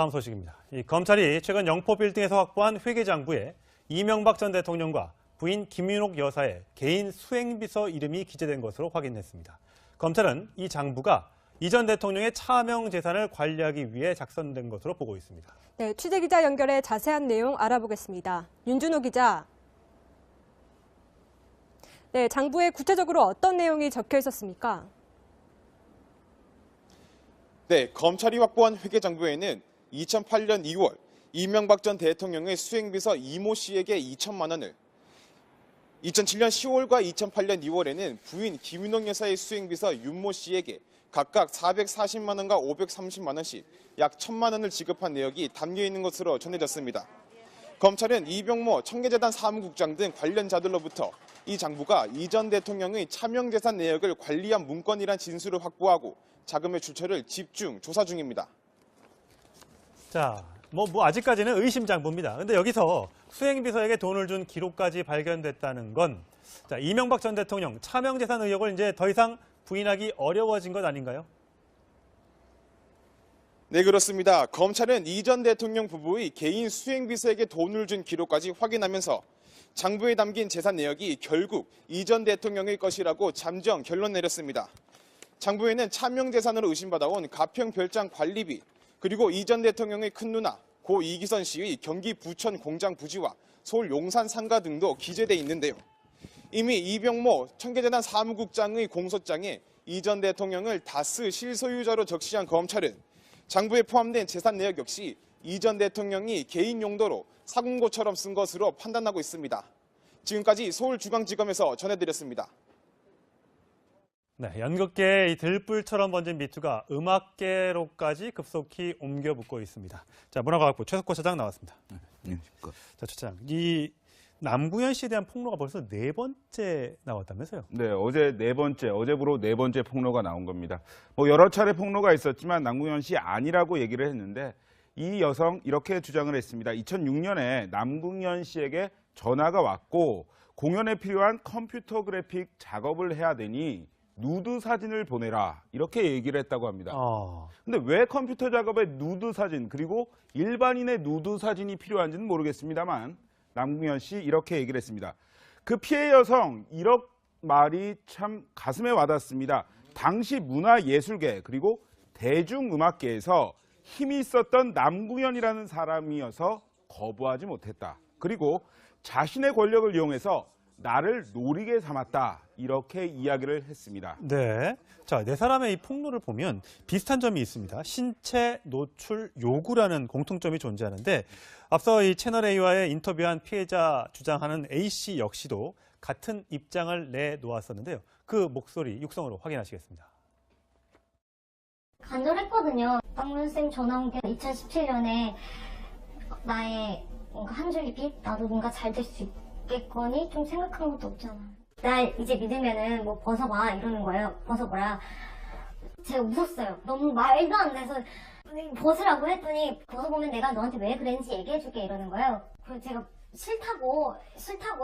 다음 소식입니다. 검찰이 최근 영포빌딩에서 확보한 회계장부에 이명박 전 대통령과 부인 김윤옥 여사의 개인 수행비서 이름이 기재된 것으로 확인했습니다. 검찰은 이 장부가 이 전 대통령의 차명 재산을 관리하기 위해 작성된 것으로 보고 있습니다. 네, 취재기자 연결해 자세한 내용 알아보겠습니다. 윤준호 기자. 네, 장부에 구체적으로 어떤 내용이 적혀 있었습니까? 네, 검찰이 확보한 회계장부에는 2008년 2월 이명박 전 대통령의 수행비서 이모 씨에게 2천만 원을, 2007년 10월과 2008년 2월에는 부인 김윤옥 여사의 수행비서 윤모 씨에게 각각 440만 원과 530만 원씩 약 1,000만 원을 지급한 내역이 담겨 있는 것으로 전해졌습니다. 검찰은 이병모 청계재단 사무국장 등 관련자들로부터 이 장부가 이 전 대통령의 차명재산 내역을 관리한 문건이란 진술을 확보하고 자금의 출처를 집중 조사 중입니다. 자, 아직까지는 의심 장부입니다. 근데 여기서 수행비서에게 돈을 준 기록까지 발견됐다는 건, 자, 이명박 전 대통령 차명재산 의혹을 이제 더 이상 부인하기 어려워진 것 아닌가요? 네, 그렇습니다. 검찰은 이 전 대통령 부부의 개인 수행비서에게 돈을 준 기록까지 확인하면서 장부에 담긴 재산 내역이 결국 이 전 대통령의 것이라고 잠정 결론 내렸습니다. 장부에는 차명재산으로 의심받아온 가평 별장 관리비, 그리고 이 전 대통령의 큰누나 고 이기선 씨의 경기 부천 공장 부지와 서울 용산 상가 등도 기재돼 있는데요. 이미 이병모 청계재단 사무국장의 공소장에 이 전 대통령을 다스 실소유자로 적시한 검찰은 장부에 포함된 재산 내역 역시 이 전 대통령이 개인 용도로 사공고처럼 쓴 것으로 판단하고 있습니다. 지금까지 서울중앙지검에서 전해드렸습니다. 네, 연극계의 들불처럼 번진 미투가 음악계로까지 급속히 옮겨 붙고 있습니다. 자, 문화과학부 최석호 차장 나왔습니다. 네, 자, 차장, 이 남궁현 씨에 대한 폭로가 벌써 4번째 나왔다면서요? 네, 어제부로 네 번째 폭로가 나온 겁니다. 여러 차례 폭로가 있었지만 남궁현 씨 아니라고 얘기를 했는데 이 여성 이렇게 주장을 했습니다. 2006년에 남궁현 씨에게 전화가 왔고 공연에 필요한 컴퓨터 그래픽 작업을 해야 되니 누드 사진을 보내라 이렇게 얘기를 했다고 합니다. 근데 왜 컴퓨터 작업에 누드 사진 그리고 일반인의 누드 사진이 필요한지는 모르겠습니다만 남궁현 씨 이렇게 얘기를 했습니다. 그 피해 여성 이런 말이 참 가슴에 와닿습니다. 당시 문화예술계 그리고 대중음악계에서 힘이 있었던 남궁현이라는 사람이어서 거부하지 못했다. 그리고 자신의 권력을 이용해서 나를 노리게 삼았다. 이렇게 이야기를 했습니다. 네. 자, 네 사람의 이 폭로를 보면 비슷한 점이 있습니다. 신체 노출 요구라는 공통점이 존재하는데 앞서 이 채널A와의 인터뷰한 피해자 주장하는 A씨 역시도 같은 입장을 내놓았었는데요. 그 목소리 육성으로 확인하시겠습니다. 간절했거든요. 박문쌤 전화 온 게 2017년에 나의 뭔가 한 줄기 빛? 나도 뭔가 잘 될 수 있겠거니? 좀 생각한 것도 없잖아. 날 이제 믿으면은 뭐 벗어봐 이러는 거예요. 벗어보라. 제가 웃었어요. 너무 말도 안 돼서 벗으라고 했더니 벗어보면 내가 너한테 왜 그랬는지 얘기해줄게 이러는 거예요. 그래서 제가 싫다고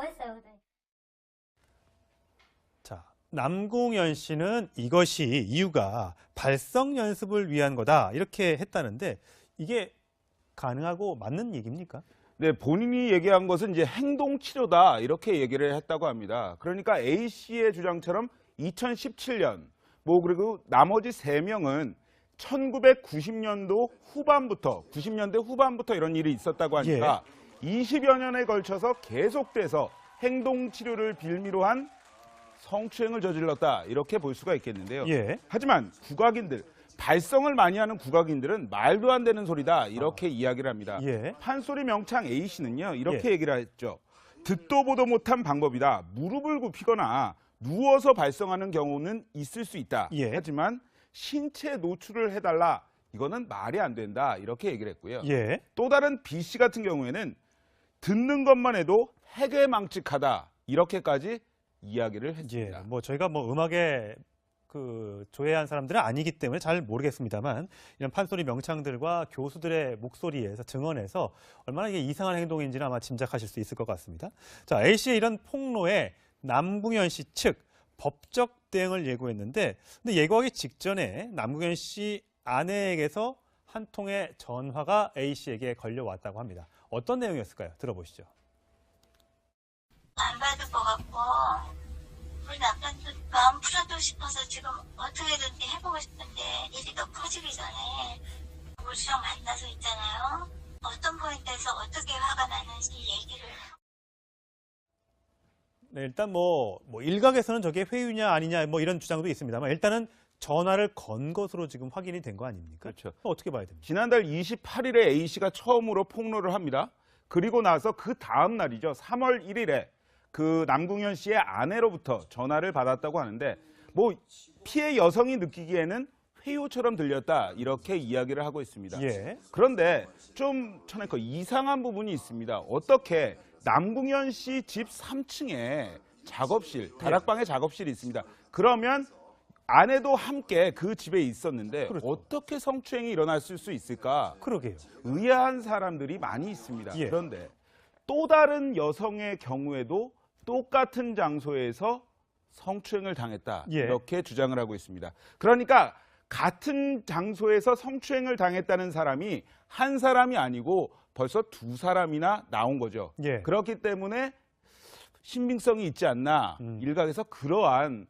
했어요. 자, 남궁현 씨는 이유가 발성 연습을 위한 거다 이렇게 했다는데 이게 가능하고 맞는 얘기입니까? 네, 본인이 얘기한 것은 이제 행동 치료다 이렇게 얘기를 했다고 합니다. 그러니까 A 씨의 주장처럼 2017년 그리고 나머지 3명은 1990년대 후반부터 이런 일이 있었다고 하니까 20여 년에 걸쳐서 계속돼서 행동 치료를 빌미로 한 성추행을 저질렀다 이렇게 볼 수가 있겠는데요. 하지만 발성을 많이 하는 국악인들은 말도 안 되는 소리다 이렇게 이야기를 합니다. 판소리 명창 A씨는요 이렇게 얘기를 했죠. 듣도 보도 못한 방법이다. 무릎을 굽히거나 누워서 발성하는 경우는 있을 수 있다. 하지만 신체 노출을 해달라. 이거는 말이 안 된다. 이렇게 얘기를 했고요. 또 다른 B씨 같은 경우에는 듣는 것만 해도 해괴망측하다. 이렇게까지 이야기를 했습니다. 저희가 음악에 조회한 사람들은 아니기 때문에 잘 모르겠습니다만 이런 판소리 명창들과 교수들의 목소리에서 증언에서 얼마나 이게 이상한 행동인지는 아마 짐작하실 수 있을 것 같습니다. 자, A씨의 이런 폭로에 남궁현 씨 측 법적 대응을 예고했는데 근데 예고하기 직전에 남궁현 씨 아내에게서 한 통의 전화가 A씨에게 걸려왔다고 합니다. 어떤 내용이었을까요? 들어보시죠. 안 받을 것 같고 우리 남편도 마음 풀어주고 싶어서 지금 어떻게든 해보고 싶은데 일이 더 커지기 전에 우리랑 만나서 있잖아요. 어떤 포인트에서 어떻게 화가 나는지 얘기를. 네, 일단 일각에서는 저게 회유냐 아니냐 이런 주장도 있습니다만 일단은 전화를 건 것으로 지금 확인이 된 거 아닙니까? 그렇죠. 어떻게 봐야 됩니까? 지난달 28일에 A씨가 처음으로 폭로를 합니다. 그리고 나서 그 다음 날이죠. 3월 1일에 그 남궁현 씨의 아내로부터 전화를 받았다고 하는데 피해 여성이 느끼기에는 회유처럼 들렸다 이렇게 이야기를 하고 있습니다. 예. 그런데 좀 이상한 부분이 있습니다. 어떻게 남궁현 씨 집 3층에 작업실, 다락방에 작업실이 있습니다. 그러면 아내도 함께 그 집에 있었는데 그렇죠. 어떻게 성추행이 일어났을 수 있을까? 그러게요. 의아한 사람들이 많이 있습니다. 예. 그런데 또 다른 여성의 경우에도 똑같은 장소에서 성추행을 당했다. 예. 이렇게 주장을 하고 있습니다. 그러니까 같은 장소에서 성추행을 당했다는 사람이 한 사람이 아니고 벌써 두 사람이나 나온 거죠. 예. 그렇기 때문에 신빙성이 있지 않나. 일각에서 그러한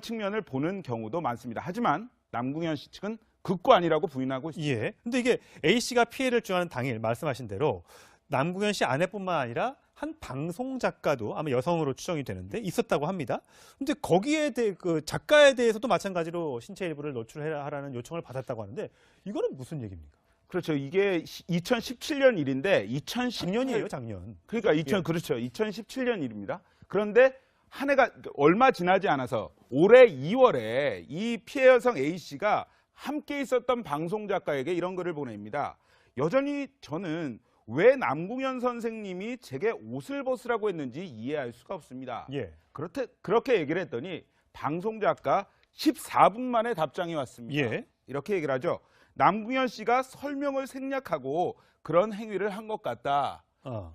측면을 보는 경우도 많습니다. 하지만 남궁현 씨 측은 극구 아니라고 부인하고 있습니다. 예. 근데 이게 A씨가 피해를 주하는 당일 말씀하신 대로 남궁현 씨 아내뿐만 아니라 한 방송 작가도 아마 여성으로 추정이 되는데 있었다고 합니다. 근데 거기에 대해 그 작가에 대해서도 마찬가지로 신체 일부를 노출하라는 요청을 받았다고 하는데 이거는 무슨 얘기입니까? 그렇죠. 이게 2017년 일인데 작년이에요, 작년. 그러니까 그렇죠. 2017년 일입니다. 그런데 한 해가 얼마 지나지 않아서 올해 2월에 이 피해 여성 A씨가 함께 있었던 방송 작가에게 이런 글을 보냅니다. 여전히 저는 왜 남궁현 선생님이 제게 옷을 벗으라고 했는지 이해할 수가 없습니다. 예. 그렇게 얘기를 했더니 방송 작가 14분 만에 답장이 왔습니다. 예. 이렇게 얘기를 하죠. 남궁현 씨가 설명을 생략하고 그런 행위를 한 것 같다.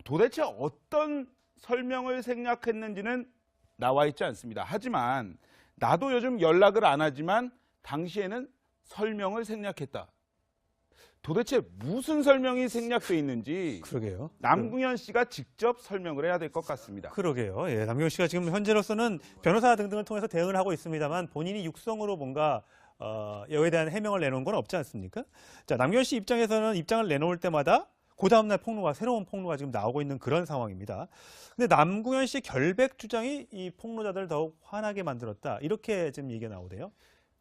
도대체 어떤 설명을 생략했는지는 나와 있지 않습니다. 하지만 나도 요즘 연락을 안 하지만 당시에는 설명을 생략했다. 도대체 무슨 설명이 생략돼 있는지 그러게요. 남궁현 씨가 직접 설명을 해야 될 것 같습니다. 그러게요. 예, 남궁현 씨가 지금 현재로서는 변호사 등등을 통해서 대응을 하고 있습니다만 본인이 육성으로 뭔가 여에 대한 해명을 내놓은 건 없지 않습니까? 자, 남궁현 씨 입장에서는 입장을 내놓을 때마다 그 다음날 새로운 폭로가 지금 나오고 있는 그런 상황입니다. 근데 남궁현 씨 결백 주장이 이 폭로자들을 더욱 화나게 만들었다. 이렇게 지금 얘기가 나오대요.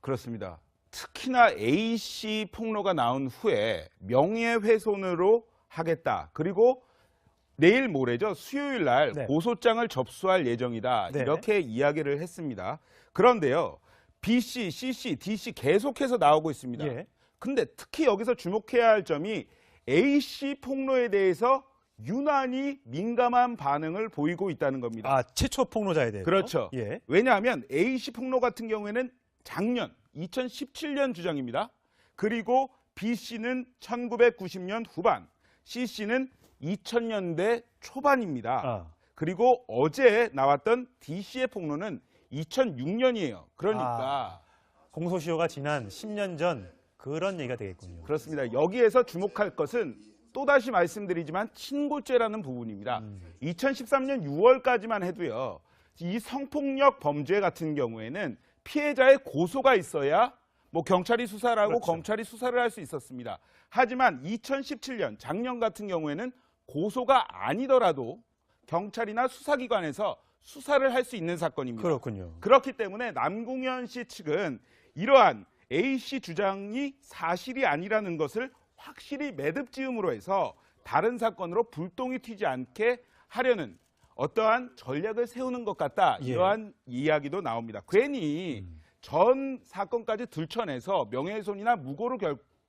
그렇습니다. 특히나 A씨 폭로가 나온 후에 명예훼손으로 하겠다. 그리고 내일 모레죠. 수요일 날 네. 고소장을 접수할 예정이다. 네. 이렇게 이야기를 했습니다. 그런데요. B씨, C씨, D씨 계속해서 나오고 있습니다. 예. 근데 특히 여기서 주목해야 할 점이 A씨 폭로에 대해서 유난히 민감한 반응을 보이고 있다는 겁니다. 아, 최초 폭로자에 대해서. 그렇죠. 예. 왜냐하면 A씨 폭로 같은 경우에는 작년 2017년 주장입니다. 그리고 B씨는 1990년 후반, C씨는 2000년대 초반입니다. 그리고 어제 나왔던 D씨의 폭로는 2006년이에요. 그러니까 공소시효가 지난 10년 전 그런 얘기가 되겠군요. 그렇습니다. 여기에서 주목할 것은 또다시 말씀드리지만 친고죄라는 부분입니다. 2013년 6월까지만 해도요. 이 성폭력 범죄 같은 경우에는 피해자의 고소가 있어야 경찰이 수사를 하고 그렇죠. 검찰이 수사를 할 수 있었습니다. 하지만 2017년 작년 같은 경우에는 고소가 아니더라도 경찰이나 수사기관에서 수사를 할 수 있는 사건입니다. 그렇군요. 그렇기 때문에 남궁현 씨 측은 이러한 A씨 주장이 사실이 아니라는 것을 확실히 매듭지음으로 해서 다른 사건으로 불똥이 튀지 않게 하려는 어떠한 전략을 세우는 것 같다. 예. 이러한 이야기도 나옵니다. 괜히 전 사건까지 들춰내서 명예훼손이나 무고로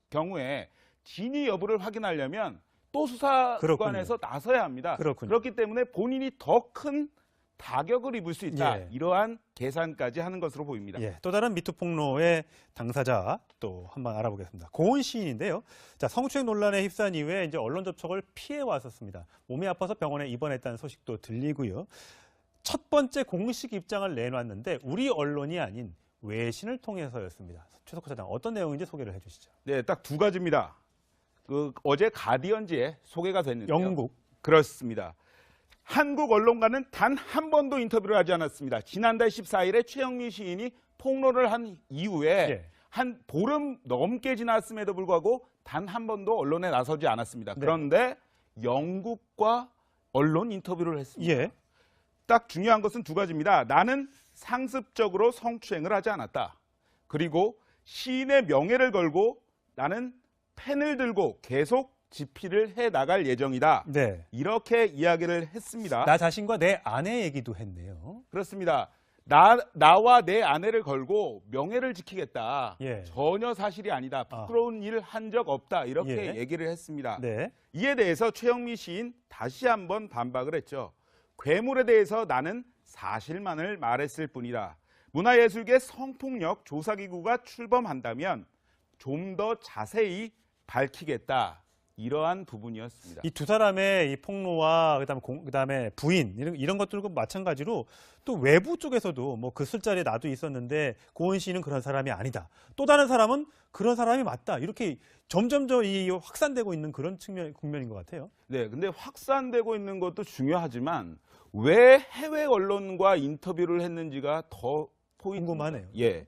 경우에 진위 여부를 확인하려면 또 수사기관에서 나서야 합니다. 그렇군요. 그렇기 때문에 본인이 더 큰 타격을 입을 수 있다. 예. 이러한 계산까지 하는 것으로 보입니다. 예, 또 다른 미투 폭로의 당사자 또 한번 알아보겠습니다. 고은 시인인데요. 자, 성추행 논란에 휩싸인 이후에 이제 언론 접촉을 피해 왔었습니다. 몸이 아파서 병원에 입원했다는 소식도 들리고요. 첫 번째 공식 입장을 내놨는데 우리 언론이 아닌 외신을 통해서였습니다. 최석호 차장 어떤 내용인지 소개를 해주시죠. 네, 딱 두 가지입니다. 어제 가디언지에 소개가 됐는데요. 영국. 그렇습니다. 한국 언론과는 단 한 번도 인터뷰를 하지 않았습니다. 지난달 14일에 최영미 시인이 폭로를 한 이후에 예. 한 보름 넘게 지났음에도 불구하고 단 한 번도 언론에 나서지 않았습니다. 네. 그런데 영국과 언론 인터뷰를 했습니다. 예. 딱 중요한 것은 두 가지입니다. 나는 상습적으로 성추행을 하지 않았다. 그리고 시인의 명예를 걸고 나는 펜을 들고 계속 집필을 해 나갈 예정이다. 네. 이렇게 이야기를 했습니다. 나 자신과 내 아내 얘기도 했네요. 그렇습니다. 나와 내 아내를 걸고 명예를 지키겠다. 예. 전혀 사실이 아니다. 부끄러운 일 한 적 없다. 이렇게 예. 얘기를 했습니다. 네. 이에 대해서 최영미 시인 다시 한번 반박을 했죠. 괴물에 대해서 나는 사실만을 말했을 뿐이다. 문화예술계 성폭력 조사기구가 출범한다면 좀 더 자세히 밝히겠다. 이러한 부분이었습니다. 이 두 사람의 이 폭로와 그다음에 부인 이런 것들과 마찬가지로 또 외부 쪽에서도 뭐 그 술자리에 나도 있었는데 고은 씨는 그런 사람이 아니다. 또 다른 사람은 그런 사람이 맞다. 이렇게 점점 이 확산되고 있는 그런 국면인 것 같아요. 네, 근데 확산되고 있는 것도 중요하지만 왜 해외 언론과 인터뷰를 했는지가 더 포인트입니다. 궁금하네요. 예,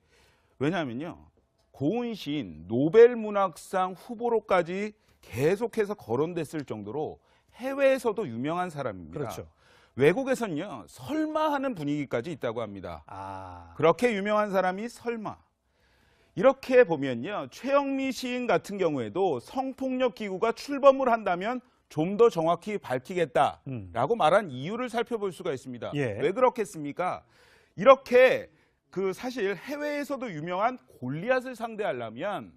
왜냐하면요, 고은 시인 노벨문학상 후보로까지 계속해서 거론됐을 정도로 해외에서도 유명한 사람입니다. 그렇죠. 외국에서는요, 설마 하는 분위기까지 있다고 합니다. 아, 그렇게 유명한 사람이 설마. 이렇게 보면요, 최영미 시인 같은 경우에도 성폭력 기구가 출범을 한다면 좀 더 정확히 밝히겠다라고 말한 이유를 살펴볼 수가 있습니다. 예. 왜 그렇겠습니까? 이렇게 사실 해외에서도 유명한 골리앗을 상대하려면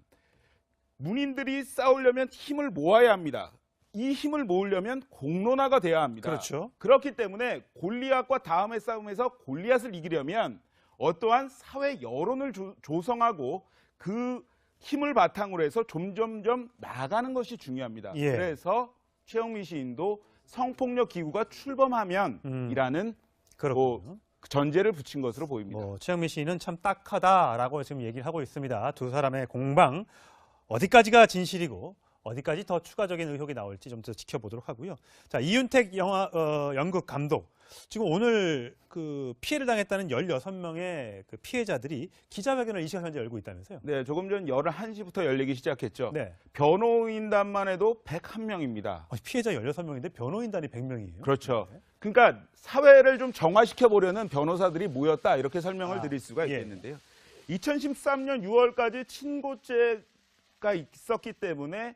문인들이 싸우려면 힘을 모아야 합니다. 이 힘을 모으려면 공론화가 돼야 합니다. 그렇죠. 그렇기 때문에 골리앗과 다음의 싸움에서 골리앗을 이기려면 어떠한 사회 여론을 조성하고 그 힘을 바탕으로 해서 점점점 나가는 것이 중요합니다. 예. 그래서 최영미 시인도 성폭력 기구가 출범하면이라는 그렇군요. 전제를 붙인 것으로 보입니다. 최영미 씨는 참 딱하다라고 지금 얘기를 하고 있습니다. 두 사람의 공방 어디까지가 진실이고 어디까지 더 추가적인 의혹이 나올지 좀 더 지켜보도록 하고요. 자, 이윤택 연극 감독. 지금 오늘 그 피해를 당했다는 16명의 그 피해자들이 기자회견을 이 시간 현재 열고 있다면서요? 네, 조금 전 11시부터 열리기 시작했죠. 네. 변호인단만 해도 101명입니다. 피해자 16명인데 변호인단이 100명이에요? 그렇죠. 그러니까 사회를 좀 정화시켜 보려는 변호사들이 모였다 이렇게 설명을 드릴 수가 예. 있겠는데요. 2013년 6월까지 친고죄가 있었기 때문에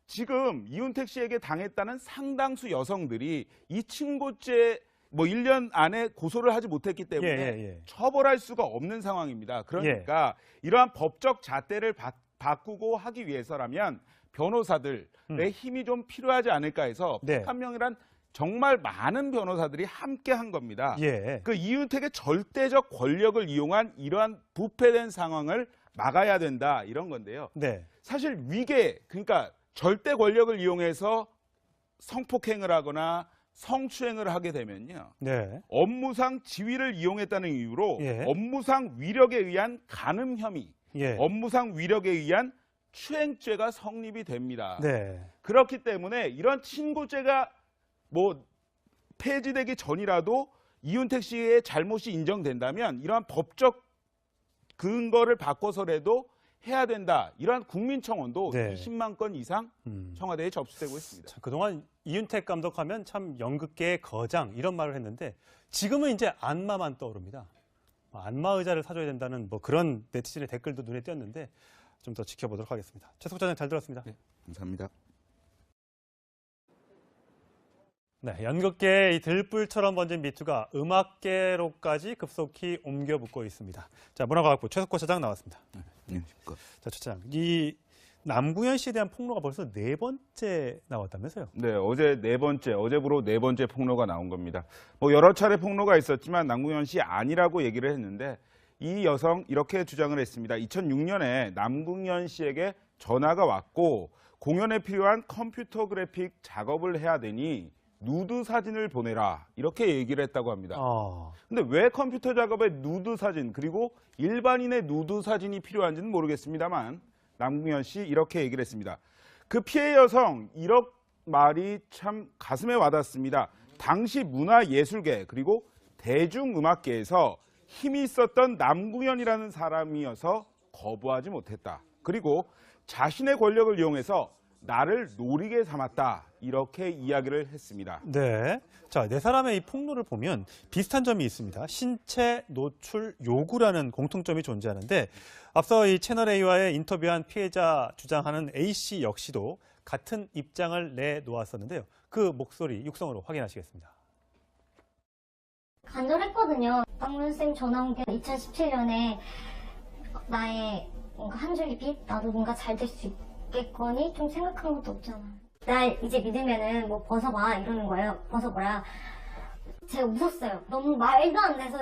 지금 이윤택 씨에게 당했다는 상당수 여성들이 이 친고죄 1년 안에 고소를 하지 못했기 때문에 처벌할 수가 없는 상황입니다. 그러니까 이러한 법적 잣대를 바꾸고 하기 위해서라면 변호사들의 힘이 좀 필요하지 않을까 해서 101명이란 정말 많은 변호사들이 함께 한 겁니다. 그 이윤택의 절대적 권력을 이용한 이러한 부패된 상황을 막아야 된다 이런 건데요. 사실 위계, 그러니까 절대 권력을 이용해서 성폭행을 하거나 성추행을 하게 되면요. 업무상 지위를 이용했다는 이유로 업무상 위력에 의한 간음 혐의, 업무상 위력에 의한 추행죄가 성립이 됩니다. 그렇기 때문에 이런 친고죄가 폐지되기 전이라도 이윤택 씨의 잘못이 인정된다면 이러한 법적 근거를 바꿔서라도 해야 된다. 이러한 국민청원도 20만 건 이상 청와대에 접수되고 있습니다. 자, 그동안 이윤택 감독하면 참 연극계의 거장 이런 말을 했는데 지금은 이제 안마만 떠오릅니다. 안마 의자를 사줘야 된다는 그런 네티즌의 댓글도 눈에 띄었는데 좀 더 지켜보도록 하겠습니다. 최석호 차장 잘 들었습니다. 네, 감사합니다. 네, 연극계의 이 들불처럼 번진 미투가 음악계로까지 급속히 옮겨 붙고 있습니다. 자, 문화과학부 최석호 차장 나왔습니다. 안녕하십니까. 자, 최 차장, 이 남궁현 씨에 대한 폭로가 벌써 4번째 나왔다면서요? 네, 어제부로 네 번째 폭로가 나온 겁니다. 여러 차례 폭로가 있었지만 남궁현 씨 아니라고 얘기를 했는데 이 여성 이렇게 주장을 했습니다. 2006년에 남궁현 씨에게 전화가 왔고 공연에 필요한 컴퓨터 그래픽 작업을 해야 되니 누드 사진을 보내라 이렇게 얘기를 했다고 합니다. 아, 근데 왜 컴퓨터 작업에 누드 사진 그리고 일반인의 누드 사진이 필요한지는 모르겠습니다만 남궁현 씨 이렇게 얘기를 했습니다. 그 피해 여성 1억 말이 참 가슴에 와닿습니다. 당시 문화예술계 그리고 대중음악계에서 힘이 있었던 남궁현이라는 사람이어서 거부하지 못했다. 그리고 자신의 권력을 이용해서 나를 노리게 삼았다. 이렇게 이야기를 했습니다. 네. 자, 네 사람의 이 폭로를 보면 비슷한 점이 있습니다. 신체 노출 요구라는 공통점이 존재하는데 앞서 이 채널A와의 인터뷰한 피해자 주장하는 A씨 역시도 같은 입장을 내놓았었는데요. 그 목소리 육성으로 확인하시겠습니다. 간절했거든요. 박문쌤 전화 온 게 2017년에 나의 뭔가 한 줄기 빛? 나도 뭔가 잘 될 수 있겠거니? 좀 생각한 것도 없잖아. 날 이제 믿으면은 뭐 벗어봐 이러는 거예요. 벗어보라. 제가 웃었어요. 너무 말도 안 돼서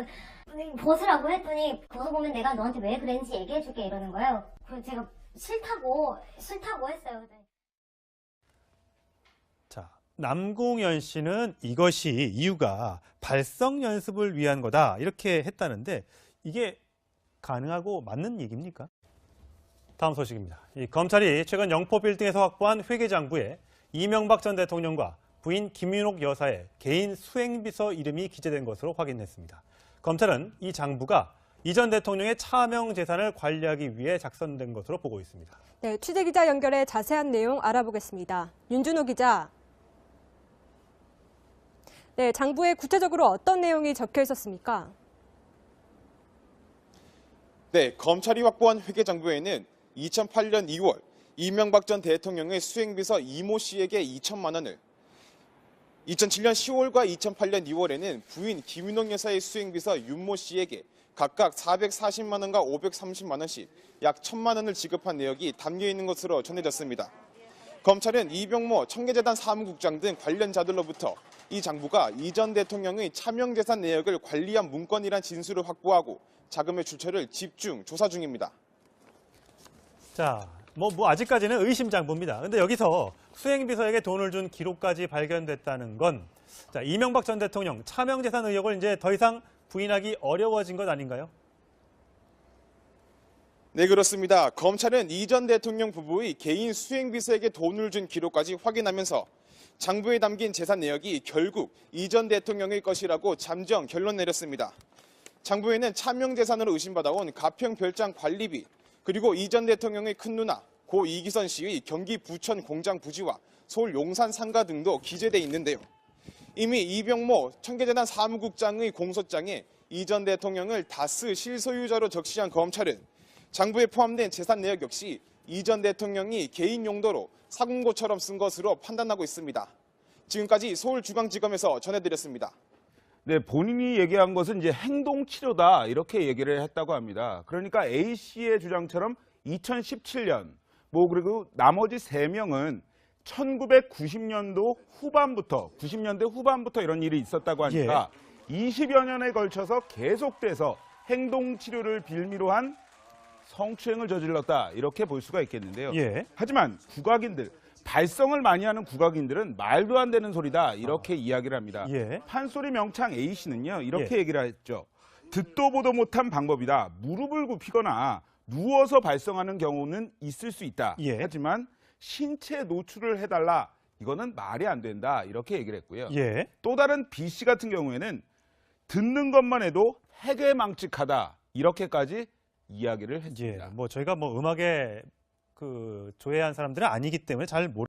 벗으라고 했더니 벗어보면 내가 너한테 왜 그랬는지 얘기해줄게 이러는 거예요. 그래서 제가 싫다고 했어요. 자, 남궁현 씨는 이것이 이유가 발성 연습을 위한 거다 이렇게 했다는데 이게 가능하고 맞는 얘기입니까? 다음 소식입니다. 이 검찰이 최근 영포 빌딩에서 확보한 회계장부에 이명박 전 대통령과 부인 김윤옥 여사의 개인 수행비서 이름이 기재된 것으로 확인했습니다. 검찰은 이 장부가 이 전 대통령의 차명 재산을 관리하기 위해 작성된 것으로 보고 있습니다. 네, 취재기자 연결해 자세한 내용 알아보겠습니다. 윤준호 기자. 네, 장부에 구체적으로 어떤 내용이 적혀 있었습니까? 네, 검찰이 확보한 회계장부에는 2008년 2월 이명박 전 대통령의 수행비서 이모 씨에게 2천만 원을, 2007년 10월과 2008년 2월에는 부인 김윤옥 여사의 수행비서 윤모 씨에게 각각 440만 원과 530만 원씩 약 1,000만 원을 지급한 내역이 담겨 있는 것으로 전해졌습니다. 검찰은 이병모 청계재단 사무국장 등 관련자들로부터 이 장부가 이 전 대통령의 차명재산 내역을 관리한 문건이란 진술을 확보하고 자금의 출처를 집중 조사 중입니다. 자, 뭐 아직까지는 의심장부입니다. 근데 여기서 수행비서에게 돈을 준 기록까지 발견됐다는 건 자, 이명박 전 대통령 차명재산 의혹을 이제 더 이상 부인하기 어려워진 것 아닌가요? 네, 그렇습니다. 검찰은 이 전 대통령 부부의 개인 수행비서에게 돈을 준 기록까지 확인하면서 장부에 담긴 재산 내역이 결국 이 전 대통령의 것이라고 잠정 결론 내렸습니다. 장부에는 차명재산으로 의심받아온 가평 별장 관리비, 그리고 이 전 대통령의 큰 누나 고 이기선 씨의 경기 부천 공장 부지와 서울 용산 상가 등도 기재돼 있는데요. 이미 이병모 청계재단 사무국장의 공소장에 이 전 대통령을 다스 실소유자로 적시한 검찰은 장부에 포함된 재산 내역 역시 이 전 대통령이 개인 용도로 사공고처럼 쓴 것으로 판단하고 있습니다. 지금까지 서울중앙지검에서 전해드렸습니다. 네, 본인이 얘기한 것은 이제 행동치료다 이렇게 얘기를 했다고 합니다. 그러니까 A씨의 주장처럼 2017년 그리고 나머지 3명은 1990년도 후반부터 90년대 후반부터 이런 일이 있었다고 하니까 20여 년에 걸쳐서 계속돼서 행동치료를 빌미로 한 성추행을 저질렀다 이렇게 볼 수가 있겠는데요. 하지만 국악인들, 발성을 많이 하는 국악인들은 말도 안 되는 소리다 이렇게 이야기를 합니다. 판소리 명창 A씨는요 이렇게 얘기를 했죠. 듣도 보도 못한 방법이다. 무릎을 굽히거나 누워서 발성하는 경우는 있을 수 있다. 하지만 신체 노출을 해달라. 이거는 말이 안 된다. 이렇게 얘기를 했고요. 또 다른 B씨 같은 경우에는 듣는 것만 해도 해괴망측하다. 이렇게까지 이야기를 했습니다. 저희가 음악에 조예한 사람들은 아니기 때문에 잘 모르